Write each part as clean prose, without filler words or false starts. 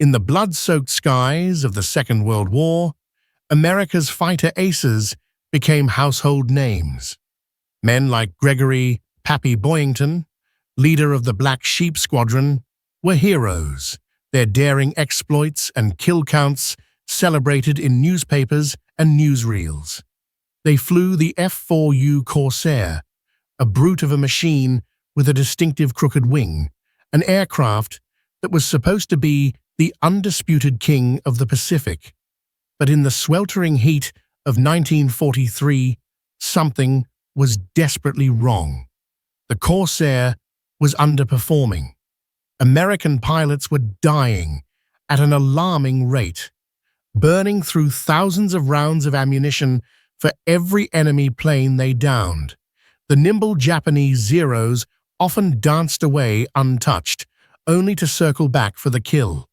In the blood-soaked skies of the Second World War, America's fighter aces became household names. Men like Gregory "Pappy" Boyington, leader of the Black Sheep Squadron, were heroes, their daring exploits and kill counts celebrated in newspapers and newsreels. They flew the F-4U Corsair, a brute of a machine with a distinctive crooked wing, an aircraft that was supposed to be the undisputed king of the Pacific. But in the sweltering heat of 1943, something was desperately wrong. The Corsair was underperforming. American pilots were dying at an alarming rate, burning through thousands of rounds of ammunition for every enemy plane they downed. The nimble Japanese Zeros often danced away untouched, only to circle back for the kill.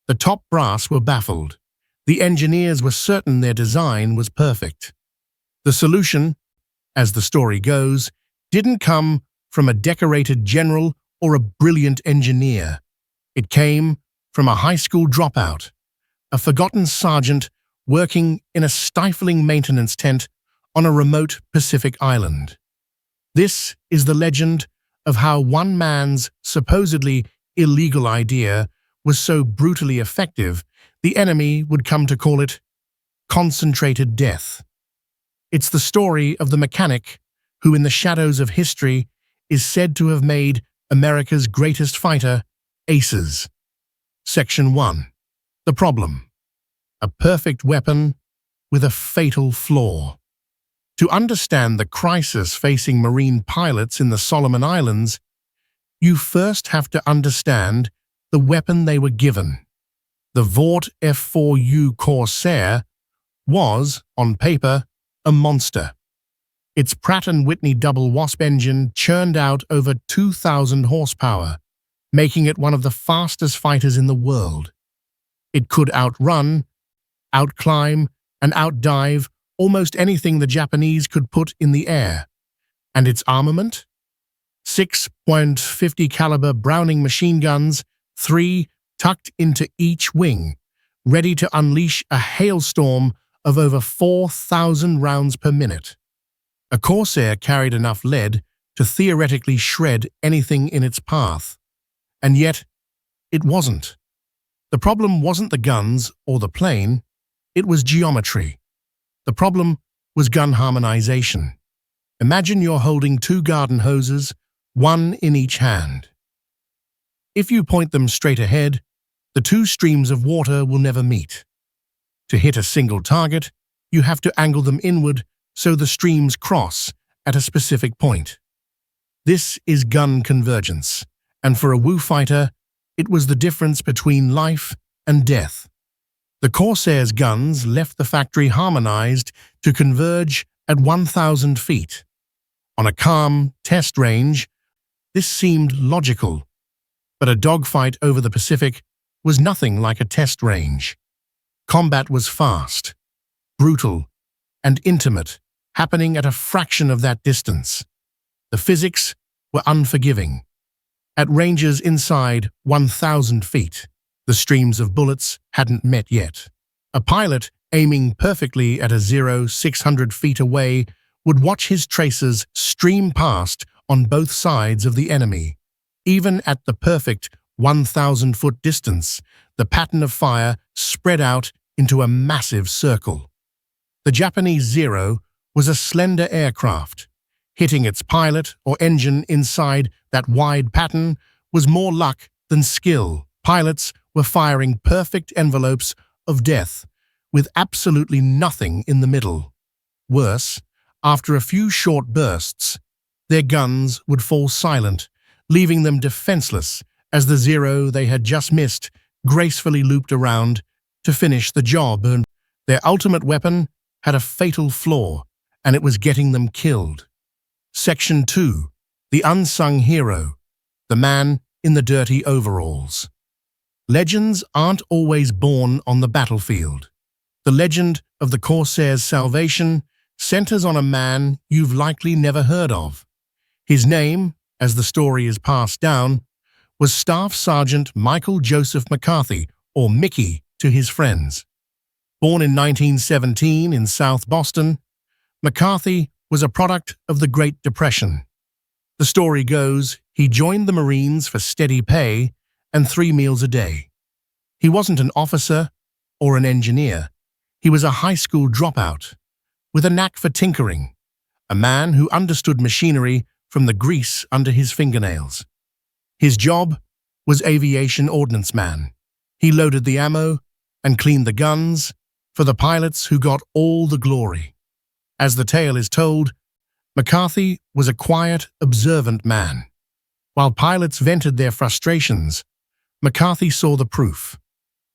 The top brass were baffled. The engineers were certain their design was perfect. The solution, as the story goes, didn't come from a decorated general or a brilliant engineer. It came from a high school dropout, a forgotten sergeant working in a stifling maintenance tent on a remote Pacific island. This is the legend of how one man's supposedly illegal idea was so brutally effective, the enemy would come to call it concentrated death. It's the story of the mechanic who, in the shadows of history, is said to have made America's greatest fighter aces. Section 1. The problem. A perfect weapon with a fatal flaw. To understand the crisis facing Marine pilots in the Solomon Islands, you first have to understand the weapon they were given. The Vought F-4U Corsair was, on paper, a monster. Its Pratt & Whitney double Wasp engine churned out over 2,000 horsepower, making it one of the fastest fighters in the world. It could outrun, outclimb, and outdive almost anything the Japanese could put in the air. And its armament? 6.50 caliber Browning machine guns, 3 tucked into each wing, ready to unleash a hailstorm of over 4,000 rounds per minute. A Corsair carried enough lead to theoretically shred anything in its path. And yet, it wasn't. The problem wasn't the guns or the plane, it was geometry. The problem was gun harmonization. Imagine you're holding 2 garden hoses, one in each hand. If you point them straight ahead, the 2 streams of water will never meet. To hit a single target, you have to angle them inward so the streams cross at a specific point. This is gun convergence, and for a Wu fighter, it was the difference between life and death. The Corsair's guns left the factory harmonized to converge at 1,000 feet. On a calm test range, this seemed logical, but a dogfight over the Pacific was nothing like a test range. Combat was fast, brutal, and intimate, happening at a fraction of that distance. The physics were unforgiving. At ranges inside 1,000 feet, the streams of bullets hadn't met yet. A pilot aiming perfectly at a 600 feet away would watch his tracers stream past on both sides of the enemy. Even at the perfect 1,000-foot distance, the pattern of fire spread out into a massive circle. The Japanese Zero was a slender aircraft. Hitting its pilot or engine inside that wide pattern was more luck than skill. Pilots were firing perfect envelopes of death, with absolutely nothing in the middle. Worse, after a few short bursts, their guns would fall silent, leaving them defenseless as the Zero they had just missed gracefully looped around to finish the job. And their ultimate weapon had a fatal flaw, and it was getting them killed. Section 2. The Unsung Hero. The Man in the Dirty Overalls. Legends aren't always born on the battlefield. The legend of the Corsair's salvation centers on a man you've likely never heard of. His name, as the story is passed down, was Staff Sergeant Michael Joseph McCarthy, or Mickey to his friends. Born in 1917 in South Boston, McCarthy was a product of the Great Depression. The story goes he joined the Marines for steady pay and 3 meals a day. He wasn't an officer or an engineer. He was a high school dropout with a knack for tinkering, a man who understood machinery from the grease under his fingernails. His job was aviation ordnance man. He loaded the ammo and cleaned the guns for the pilots who got all the glory. As the tale is told, McCarthy was a quiet, observant man. While pilots vented their frustrations, McCarthy saw the proof.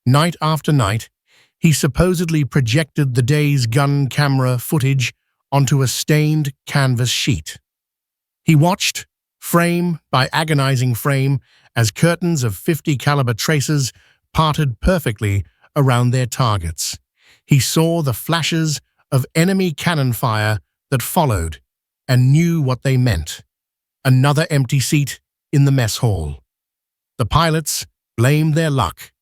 Night after night, he supposedly projected the day's gun camera footage onto a stained canvas sheet. He watched, frame by agonizing frame, as curtains of .50 caliber tracers parted perfectly around their targets. He saw the flashes of enemy cannon fire that followed and knew what they meant. Another empty seat in the mess hall. The pilots blamed their luck.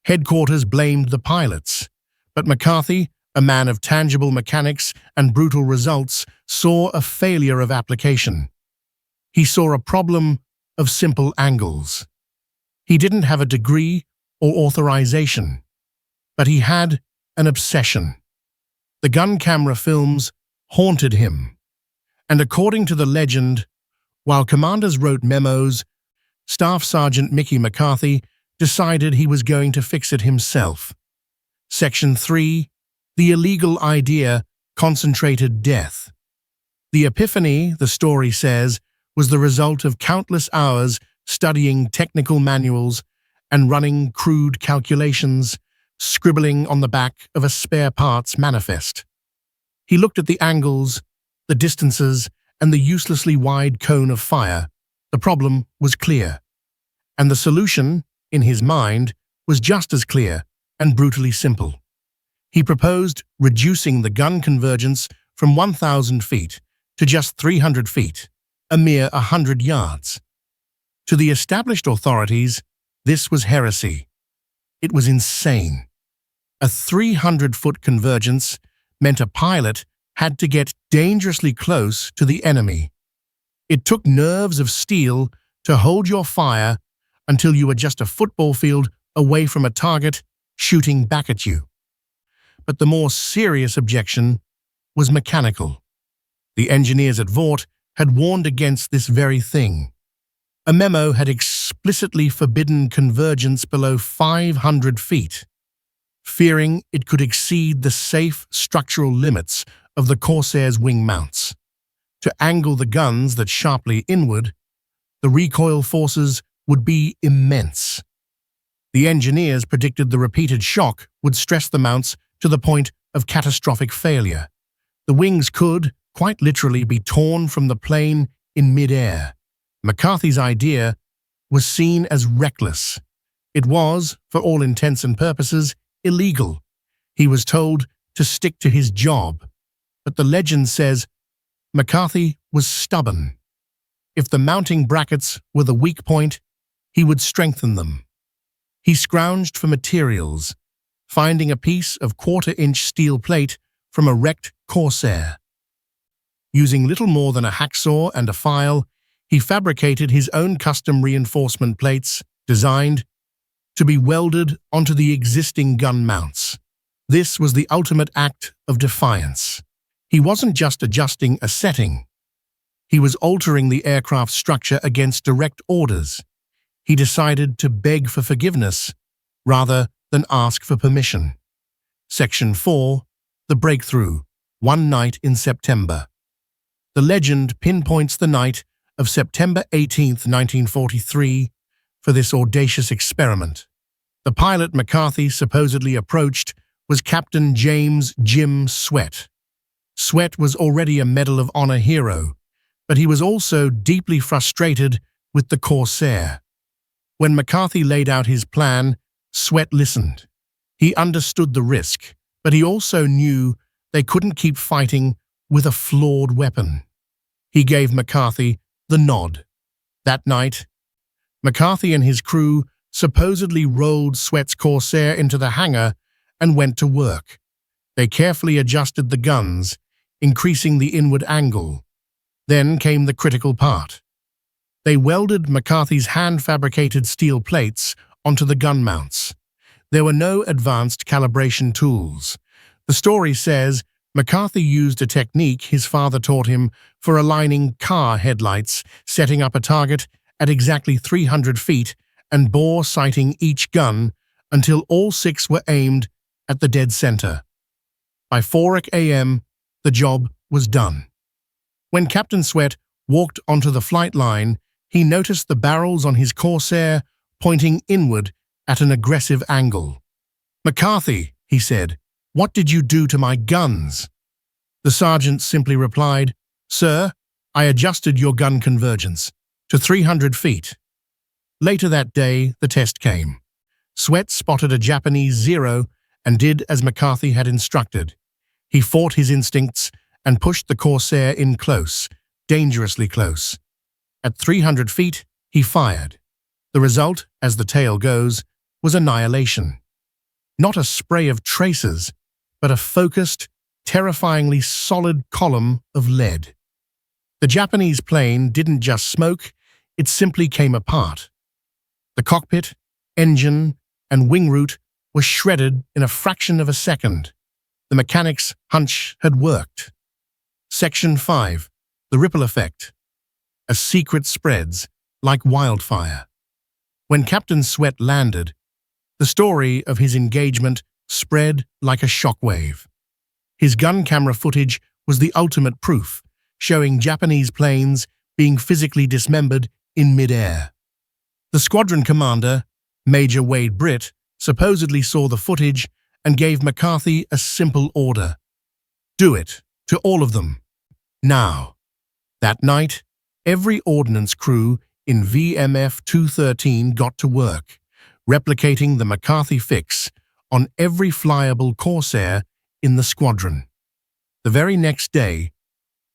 Headquarters blamed the pilots. But McCarthy, a man of tangible mechanics and brutal results, saw a failure of application. He saw a problem of simple angles. He didn't have a degree or authorization, but he had an obsession. The gun camera films haunted him. And according to the legend, while commanders wrote memos, Staff Sergeant Mickey McCarthy decided he was going to fix it himself. Section 3. The illegal idea concentrated death. The epiphany, the story says, was the result of countless hours studying technical manuals and running crude calculations, scribbling on the back of a spare parts manifest. He looked at the angles, the distances, and the uselessly wide cone of fire. The problem was clear. And the solution, in his mind, was just as clear and brutally simple. He proposed reducing the gun convergence from 1,000 feet to just 300 feet, a mere 100 yards. To the established authorities, this was heresy. It was insane. A 300-foot convergence meant a pilot had to get dangerously close to the enemy. It took nerves of steel to hold your fire until you were just a football field away from a target shooting back at you. But the more serious objection was mechanical. The engineers at Vought had warned against this very thing. A memo had explicitly forbidden convergence below 500 feet, fearing it could exceed the safe structural limits of the Corsair's wing mounts. To angle the guns that sharply inward, the recoil forces would be immense. The engineers predicted the repeated shock would stress the mounts to the point of catastrophic failure. The wings could, quite literally, be torn from the plane in mid-air. McCarthy's idea was seen as reckless. It was, for all intents and purposes, illegal. He was told to stick to his job. But the legend says McCarthy was stubborn. If the mounting brackets were the weak point, he would strengthen them. He scrounged for materials, finding a piece of quarter-inch steel plate from a wrecked Corsair. Using little more than a hacksaw and a file, he fabricated his own custom reinforcement plates, designed to be welded onto the existing gun mounts. This was the ultimate act of defiance. He wasn't just adjusting a setting. He was altering the aircraft structure against direct orders. He decided to beg for forgiveness rather than ask for permission. Section 4. The Breakthrough. One night in September. The legend pinpoints the night of September 18, 1943, for this audacious experiment. The pilot McCarthy supposedly approached was Captain James "Jim" Sweat. Sweat was already a Medal of Honor hero, but he was also deeply frustrated with the Corsair. When McCarthy laid out his plan, Sweat listened. He understood the risk, but he also knew they couldn't keep fighting with a flawed weapon. He gave McCarthy the nod. That night, McCarthy and his crew supposedly rolled Sweat's Corsair into the hangar and went to work. They carefully adjusted the guns, increasing the inward angle. Then came the critical part. They welded McCarthy's hand-fabricated steel plates onto the gun mounts. There were no advanced calibration tools. The story says McCarthy used a technique his father taught him for aligning car headlights, setting up a target at exactly 300 feet and bore sighting each gun until all 6 were aimed at the dead center. By 4 a.m., the job was done. When Captain Sweat walked onto the flight line, he noticed the barrels on his Corsair pointing inward at an aggressive angle. "McCarthy," he said, "what did you do to my guns?" The sergeant simply replied, "Sir, I adjusted your gun convergence to 300 feet. Later that day, the test came. Sweat spotted a Japanese Zero and did as McCarthy had instructed. He fought his instincts and pushed the Corsair in close, dangerously close. At 300 feet, he fired. The result, as the tale goes, was annihilation. Not a spray of tracers, but a focused, terrifyingly solid column of lead. The Japanese plane didn't just smoke, it simply came apart. The cockpit, engine, and wing root were shredded in a fraction of a second. The mechanics' hunch had worked. Section 5. The Ripple Effect. A secret spreads like wildfire. When Captain Sweat landed, the story of his engagement spread like a shockwave. His gun camera footage was the ultimate proof, showing Japanese planes being physically dismembered in mid-air. The squadron commander, Major Wade Britt, supposedly saw the footage and gave McCarthy a simple order. "Do it, to all of them. Now." That night, every ordnance crew in VMF 213 got to work, replicating the McCarthy fix on every flyable Corsair in the squadron. The very next day,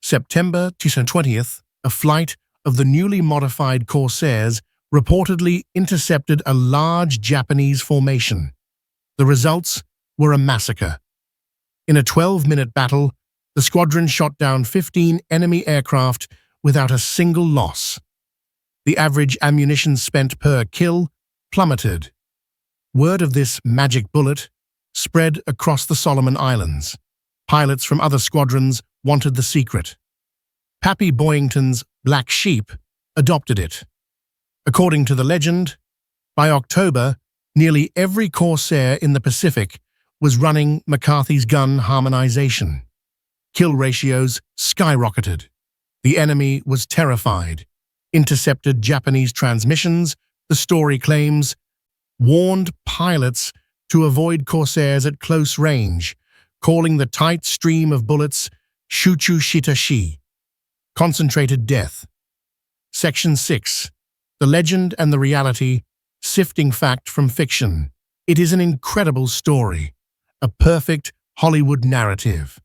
September 20th, a flight of the newly modified Corsairs reportedly intercepted a large Japanese formation. The results were a massacre. In a 12-minute battle, the squadron shot down 15 enemy aircraft without a single loss. The average ammunition spent per kill plummeted. Word of this magic bullet spread across the Solomon Islands. Pilots from other squadrons wanted the secret. Pappy Boyington's Black Sheep adopted it. According to the legend, by October, nearly every Corsair in the Pacific was running McCarthy's gun harmonization. Kill ratios skyrocketed. The enemy was terrified. Intercepted Japanese transmissions, the story claims, warned pilots to avoid Corsairs at close range, calling the tight stream of bullets Shuchu Shitashi, concentrated death. Section 6. The Legend and the Reality, Sifting Fact from Fiction. It is an incredible story, a perfect Hollywood narrative.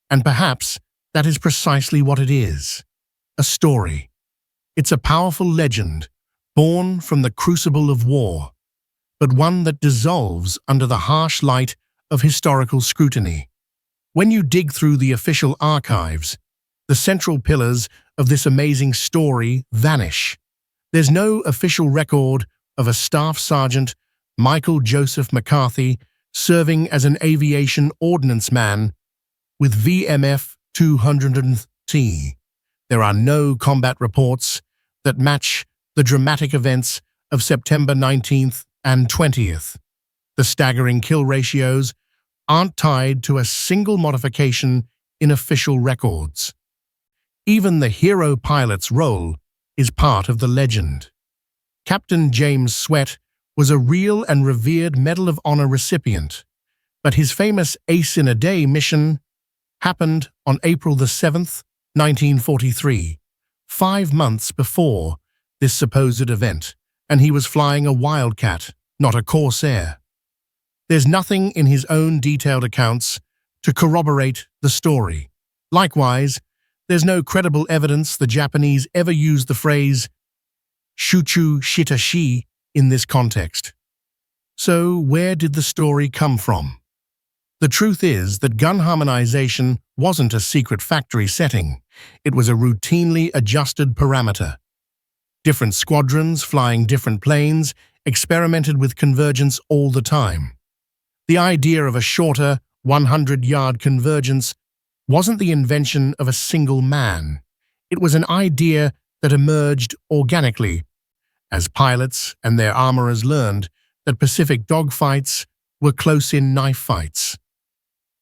And perhaps that is precisely what it is, a story. It's a powerful legend, born from the crucible of war, but one that dissolves under the harsh light of historical scrutiny. When you dig through the official archives, the central pillars of this amazing story vanish. There's no official record of a Staff Sergeant, Michael Joseph McCarthy, serving as an aviation ordnance man with VMF 200T. There are no combat reports that match the dramatic events of September 19th and 20th. The staggering kill ratios aren't tied to a single modification in official records. Even the hero pilot's role is part of the legend. Captain James Sweat was a real and revered Medal of Honor recipient, but his famous Ace in a Day mission happened on April the 7th, 1943, 5 months before this supposed event, and he was flying a Wildcat, not a Corsair. There's nothing in his own detailed accounts to corroborate the story. Likewise, there's no credible evidence the Japanese ever used the phrase Shuchu Shitashi in this context. So, where did the story come from? The truth is that gun harmonization wasn't a secret factory setting. It was a routinely adjusted parameter. Different squadrons, flying different planes, experimented with convergence all the time. The idea of a shorter, 100-yard convergence wasn't the invention of a single man. It was an idea that emerged organically as pilots and their armorers learned that Pacific dogfights were close-in knife fights.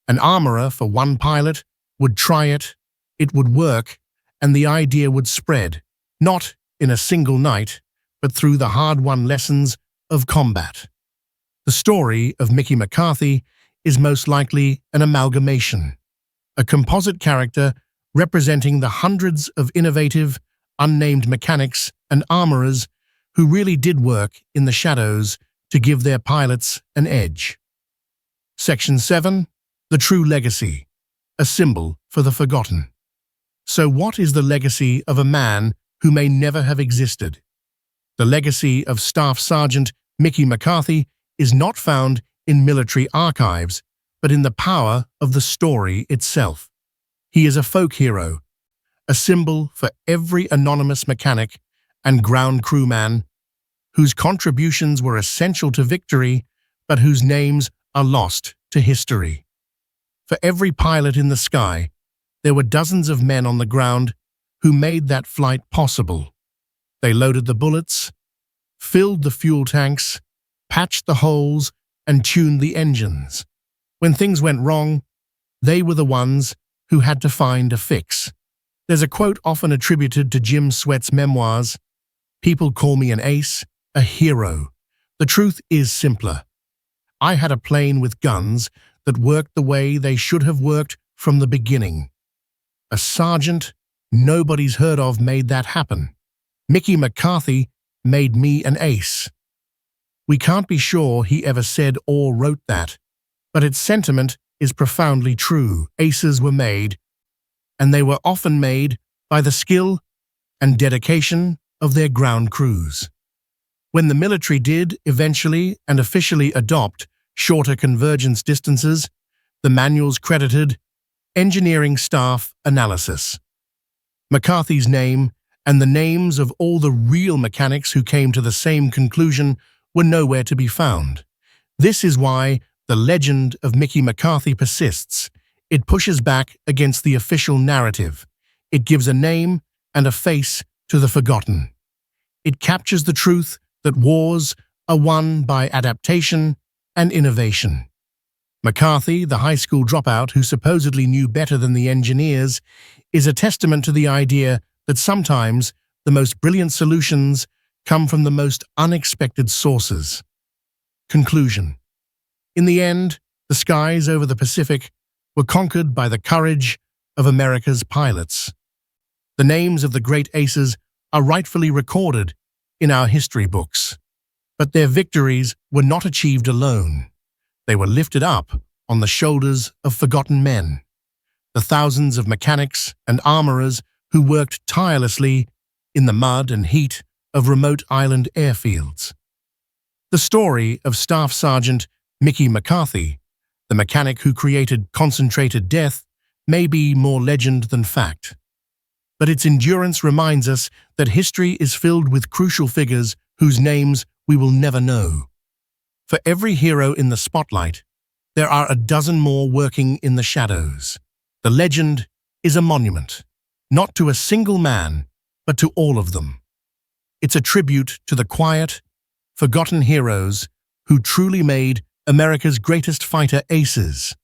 An armorer for one pilot would try it, it would work, and the idea would spread, not in a single night, but through the hard-won lessons of combat. The story of Mickey McCarthy is most likely an amalgamation, a composite character representing the hundreds of innovative, unnamed mechanics and armorers who really did work in the shadows to give their pilots an edge. Section 7. The True Legacy, a symbol for the forgotten. So what is the legacy of a man who may never have existed? The legacy of Staff Sergeant Mickey McCarthy is not found in military archives, but in the power of the story itself. He is a folk hero, a symbol for every anonymous mechanic and ground crewman whose contributions were essential to victory, but whose names are lost to history. For every pilot in the sky, there were dozens of men on the ground who made that flight possible. They loaded the bullets, filled the fuel tanks, patched the holes, and tuned the engines. When things went wrong, they were the ones who had to find a fix. There's a quote often attributed to Jim Sweat's memoirs: "People call me an ace, a hero." The truth is simpler. I had a plane with guns that worked the way they should have worked from the beginning. A sergeant nobody's heard of made that happen. Mickey McCarthy made me an ace. We can't be sure he ever said or wrote that, but its sentiment is profoundly true. Aces were made, and they were often made by the skill and dedication of their ground crews. When the military did eventually and officially adopt shorter convergence distances, the manuals credited engineering staff analysis. McCarthy's name and the names of all the real mechanics who came to the same conclusion were nowhere to be found. This is why the legend of Mickey McCarthy persists. It pushes back against the official narrative. It gives a name and a face to the forgotten. It captures the truth that wars are won by adaptation and innovation. McCarthy, the high school dropout who supposedly knew better than the engineers, is a testament to the idea that sometimes the most brilliant solutions come from the most unexpected sources. Conclusion. In the end, the skies over the Pacific were conquered by the courage of America's pilots. The names of the great aces are rightfully recorded in our history books, but their victories were not achieved alone. They were lifted up on the shoulders of forgotten men, the thousands of mechanics and armorers who worked tirelessly in the mud and heat of remote island airfields. The story of Staff Sergeant Mickey McCarthy, the mechanic who created concentrated death, may be more legend than fact. But its endurance reminds us that history is filled with crucial figures whose names we will never know. For every hero in the spotlight, there are a dozen more working in the shadows. The legend is a monument, not to a single man, but to all of them. It's a tribute to the quiet, forgotten heroes who truly made America's greatest fighter aces.